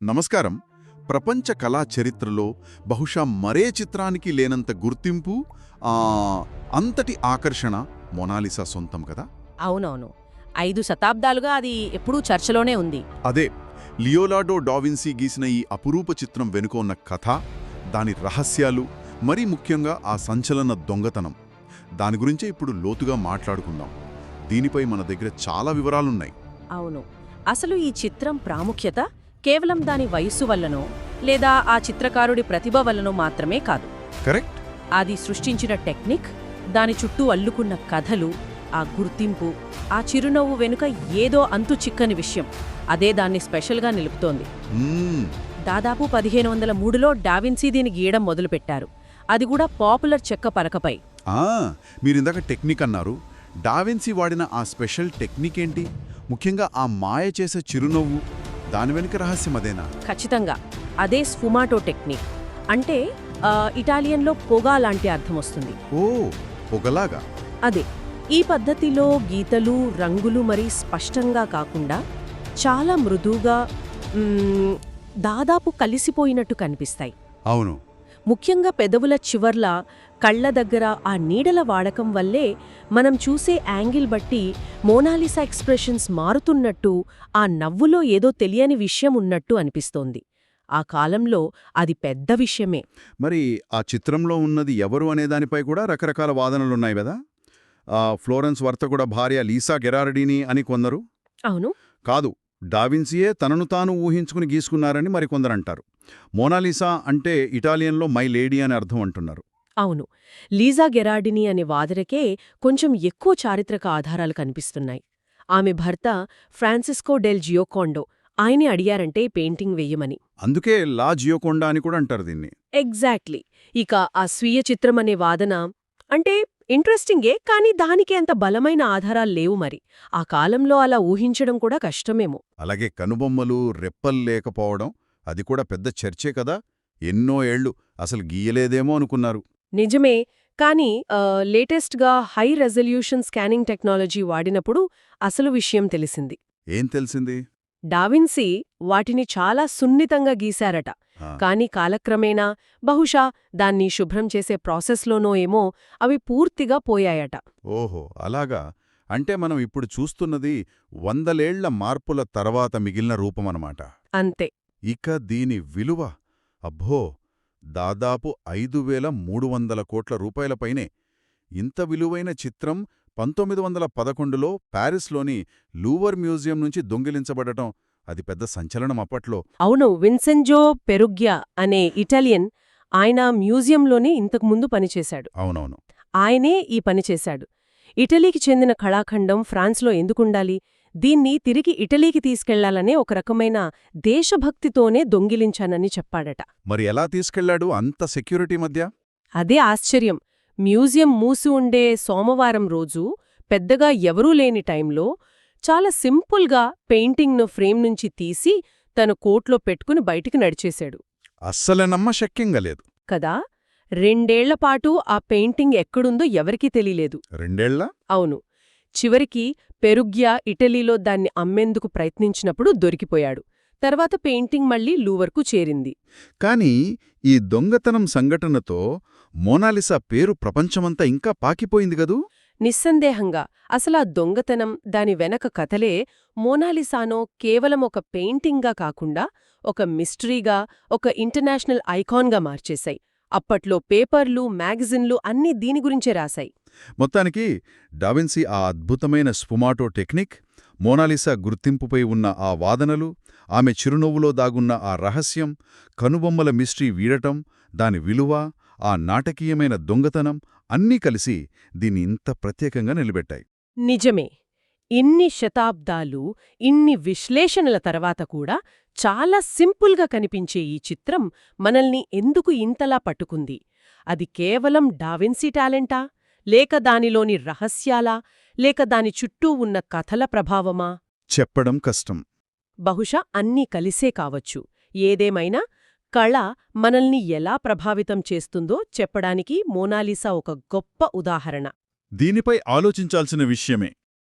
నమస్కారం. ప్రపంచ కళా చరిత్రలో బహుశా మరే చిత్రానికి లేనంత గుర్తింపు, ఆ, అంతటి ఆకర్షణ మొనాలిసా సొంతం కదా. అవునవును. 5 శతాబ్దాలుగా అది ఎప్పుడూ చర్చలోనే ఉంది. అదే, లియోనార్డో డావిన్సీ గీసిన ఈ అపురూప చిత్రం వెనుక ఉన్న కథ, దాని రహస్యాలు, మరీ ముఖ్యంగా ఆ సంచలన దొంగతనం, దాని గురించే ఇప్పుడు లోతుగా మాట్లాడుకుందాం. దీనిపై మన దగ్గర చాలా వివరాలున్నాయి. అవును. అసలు ఈ చిత్రం ప్రాముఖ్యత కేవలం దాని వయస్సు వల్లనో లేదా ఆ చిత్రకారుడి ప్రతిభ వల్లనో మాత్రమే కాదు. కరెక్ట్. అది సృష్టించిన టెక్నిక్, దాని చుట్టూ అల్లుకున్న కథలు, ఆ గుర్తింపు, ఆ చిరునవ్వు వెనుక ఏదో అంతు చిక్కని విషయం, అదే దాన్ని స్పెషల్గా నిలుపుతోంది. దాదాపు 1503లో డావిన్సీ దీని గీయడం మొదలుపెట్టారు. అది కూడా పాపులర్ చెక్క పలకపై. మీరిందాక టెక్నిక్ అన్నారు. డావిన్సీ వాడిన ఆ స్పెషల్ టెక్నిక్ ఏంటి? ముఖ్యంగా ఆ మాయ చేసే చిరునవ్వు, దాని వెనుక రహస్యం అదేనా? ఖచ్చితంగా అదే స్ఫుమాటో టెక్నిక్. అంటే ఇటాలియన్లో పొగ లాంటి అర్థం వస్తుంది. ఓ, పొగలాగా. అదే, ఈ పద్ధతిలో గీతలు, రంగులు మరీ స్పష్టంగా కాకుండా చాలా మృదువుగా, దాదాపు కలిసిపోయినట్టు కనిపిస్తాయి. అవును. ముఖ్యంగా పెదవుల చివర్ల, కళ్ల దగ్గర ఆ నీడల వాడకం వల్లే మనం చూసే యాంగిల్ బట్టి మోనాలిసా ఎక్స్ప్రెషన్స్ మారుతున్నట్టు, ఆ నవ్వులో ఏదో తెలియని విషయం ఉన్నట్టు అనిపిస్తోంది. ఆ కాలంలో అది పెద్ద విషయమే. మరి ఆ చిత్రంలో ఉన్నది ఎవరు అనేదానిపై కూడా రకరకాల వాదనలున్నాయి కదా. ఫ్లోరెన్స్ వర్తకుడ భార్య లీసా గెరార్డిని అని కొందరు, అవును, కాదు, డావిన్సీయే తనను తాను ఊహించుకుని గీసుకున్నారని మరికొందరంటారు. మోనాలిసా అంటే ఇటాలియన్లో మై లేడీ అని అర్థం అంటున్నారు. అవును. లీజా గెరార్డిని అనే వాదనకే కొంచెం ఎక్కువ చారిత్రక ఆధారాలు కనిపిస్తున్నాయి. ఆమె భర్త ఫ్రాన్సిస్కో డెల్ జియోకోండో ఆయనే అడిగారంటే పెయింటింగ్ వెయ్యమని. అందుకే లా జియోకోండా అని కూడా అంటారు దీన్ని. ఎగ్జాక్ట్లీ. ఇక ఆ స్వీయ చిత్రమనే వాదన అంటే ఇంట్రెస్టింగే, కానీ దానికి అంత బలమైన ఆధారాలు లేవు. మరి ఆ కాలంలో అలా ఊహించడం కూడా కష్టమేమో. అలాగే కనుబొమ్మలు, రెప్పలు లేకపోవడం, అది కూడా పెద్ద చర్చే కదా. ఎన్నో ఏళ్లు అసలు గీయలేదేమో అనుకున్నారు. నిజమే, కానీ లేటెస్ట్గా హై రెజల్యూషన్ స్కానింగ్ టెక్నాలజీ వాడినప్పుడు అసలు విషయం తెలిసింది. ఏం తెలిసింది? డావిన్సీ వాటిని చాలా సున్నితంగా గీశారట. కాని కాలక్రమేణా, బహుశా దాన్ని శుభ్రం చేసే ప్రాసెస్లోనో ఏమో అవి పూర్తిగా పోయాయట. ఓహో, అలాగా. అంటే మనం ఇప్పుడు చూస్తున్నది 100ేళ్ల మార్పుల తర్వాత మిగిలిన రూపమనమాట. అంతే. ఇక దీని విలువ, అబ్బో, దాదాపు 5300 కోట్ల రూపాయలపైనే. ఇంత విలువైన చిత్రం 1911లో ప్యారిస్లోని లూవర్ మ్యూజియం నుంచి దొంగిలించబడటం, అది పెద్ద సంచలనం అప్పట్లో. అవును. విన్సెంజో పెరుగ్యా అనే ఇటాలియన్, ఆయన మ్యూజియంలోనే ఇంతకుముందు పనిచేశాడు. అవునవును. ఆయనే ఈ పనిచేశాడు. ఇటలీకి చెందిన కళాఖండం ఫ్రాన్స్లో ఎందుకుండాలి? దీన్ని తిరిగి ఇటలీకి తీసుకెళ్లాలనే ఒక రకమైన దేశభక్తితోనే దొంగిలించానని చెప్పాడట. మరి ఎలా తీసుకెళ్లాడు అంత సెక్యూరిటీ మధ్య? అదే ఆశ్చర్యం. మ్యూజియం మూసి ఉండే సోమవారం రోజు, పెద్దగా ఎవరూ లేని టైంలో, చాలా సింపుల్గా పెయింటింగ్ను ఫ్రేమ్ నుంచి తీసి తన కోట్లో పెట్టుకుని బయటికి నడిచేశాడు. అస్సలే నమ్మశక్యంగా లేదు కదా. 2 ఏళ్లపాటు ఆ పెయింటింగ్ ఎక్కడుందో ఎవరికీ తెలీలేదు. 2 ఏళ్ల? అవును. చివరికి పెరుగ్యా ఇటలీలో దాన్ని అమ్మేందుకు ప్రయత్నించినప్పుడు దొరికిపోయాడు. తర్వాత పెయింటింగ్ మళ్లీ లూవర్కు చేరింది. కాని ఈ దొంగతనం సంఘటనతో మోనాలిసా పేరు ప్రపంచమంతా ఇంకా పాకిపోయింది గదూ? నిస్సందేహంగా. అసలా దొంగతనం, దాని వెనక కథలే మోనాలిసానో కేవలం ఒక పెయింటింగ్గా కాకుండా ఒక మిస్టరీగా, ఒక ఇంటర్నేషనల్ ఐకాన్గా మార్చేశాయి. అప్పట్లో పేపర్లు, మ్యాగజిన్లు అన్నీ దీని గురించే రాశాయి. మొత్తానికి డావిన్సీ ఆ అద్భుతమైన స్ఫుమాటో టెక్నిక్, మోనాలిసా గుర్తింపుపై ఉన్న ఆ వాదనలు, ఆమె చిరునవ్వులో దాగున్న ఆ రహస్యం, కనుబొమ్మల మిస్టరీ వీడటం, దాని విలువ, ఆ నాటకీయమైన దొంగతనం అన్నీ కలిసి దీన్ని ఇంత ప్రత్యేకంగా నిలబెట్టాయి. నిజమే. ఇన్ని శతాబ్దాలు, ఇన్ని విశ్లేషణల తర్వాత కూడా చాలా సింపుల్గా కనిపించే ఈ చిత్రం మనల్ని ఎందుకు ఇంతలా పట్టుకుంది? అది కేవలం డావిన్సీ టాలెంటా? లేక దానిలోని రహస్యాలా? లేక దాని చుట్టూ ఉన్న కథల ప్రభావమా? చెప్పడం కష్టం. బహుశా అన్నీ కలిసే కావచ్చు. ఏదేమైనా కళ మనల్ని ఎలా ప్రభావితం చేస్తుందో చెప్పడానికి మోనాలిసా ఒక గొప్ప ఉదాహరణ. దీనిపై ఆలోచించాల్సిన విషయమే.